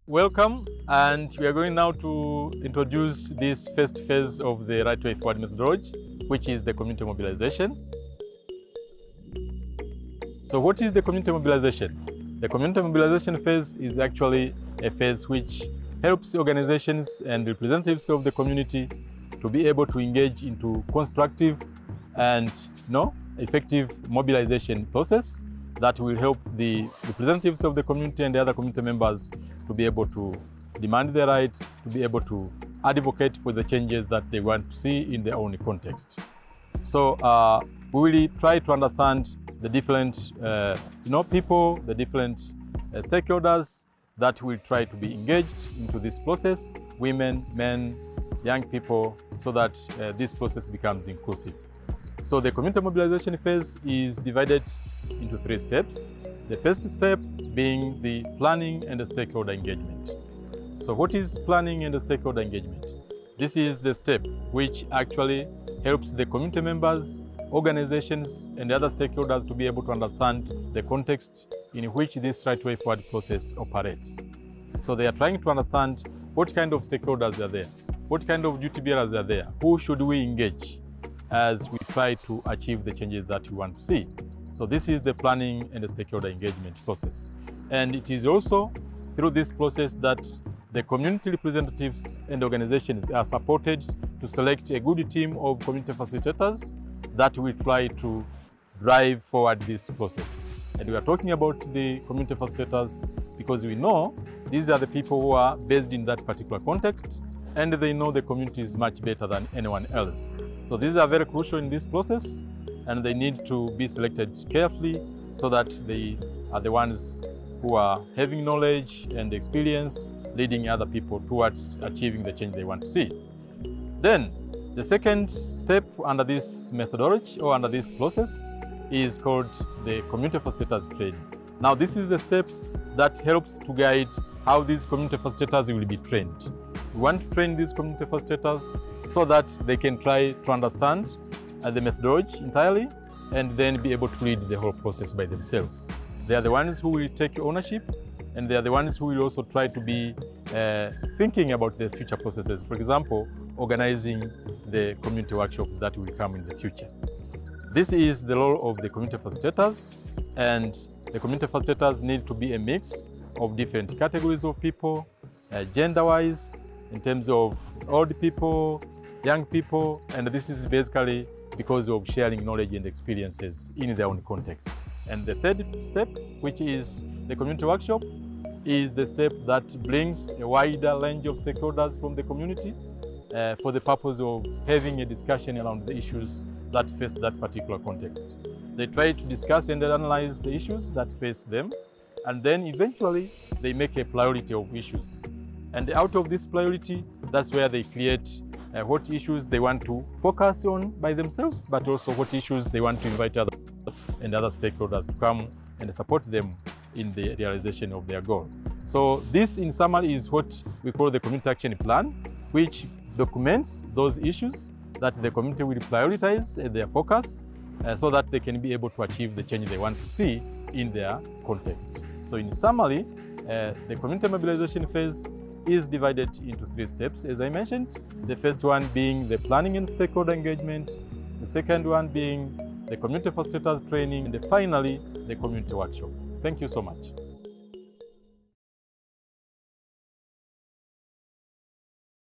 Welcome, and we are going now to introduce this first phase of the Right Way Forward methodology, which is the community mobilization. So what is the community mobilization? The community mobilization phase is actually a phase which helps organizations and representatives of the community to be able to engage into constructive and effective mobilization process that will help the representatives of the community and the other community members to be able to demand their rights, to be able to advocate for the changes that they want to see in their own context. So we will try to understand the different people, the different stakeholders that will try to be engaged into this process, women, men, young people, so that this process becomes inclusive. So the community mobilization phase is divided into 3 steps. The first step being the planning and the stakeholder engagement. So what is planning and the stakeholder engagement? This is the step which actually helps the community members, organizations, and other stakeholders to be able to understand the context in which this Right Way Forward process operates. So they are trying to understand what kind of stakeholders are there, what kind of duty bearers are there, who should we engage as we try to achieve the changes that we want to see. So this is the planning and the stakeholder engagement process. And it is also through this process that the community representatives and organizations are supported to select a good team of community facilitators that will try to drive forward this process. And we are talking about the community facilitators because we know these are the people who are based in that particular context, and they know the community is much better than anyone else. So these are very crucial in this process, and they need to be selected carefully so that they are the ones who are having knowledge and experience leading other people towards achieving the change they want to see. Then the second step under this methodology or under this process is called the community facilitators training. Now this is a step that helps to guide how these community facilitators will be trained. We want to train these community facilitators so that they can try to understand the methodology entirely and then be able to lead the whole process by themselves. They are the ones who will take ownership, and they are the ones who will also try to be thinking about the future processes. For example, organizing the community workshops that will come in the future. This is the role of the community facilitators, and the community facilitators need to be a mix of different categories of people, gender-wise, in terms of old people, young people, and this is basically because of sharing knowledge and experiences in their own context. And the third step, which is the community workshop, is the step that brings a wider range of stakeholders from the community for the purpose of having a discussion around the issues that face that particular context. They try to discuss and analyze the issues that face them, and then eventually they make a priority of issues. And out of this priority, that's where they create what issues they want to focus on by themselves, but also what issues they want to invite others and other stakeholders to come and support them in the realization of their goal. So this, in summary, is what we call the community action plan, which documents those issues that the community will prioritize as their focus so that they can be able to achieve the change they want to see in their context. So in summary, the community mobilization phase is divided into 3 steps, as I mentioned. The first one being the planning and stakeholder engagement, the second one being the community facilitators training, and finally, the community workshop. Thank you so much.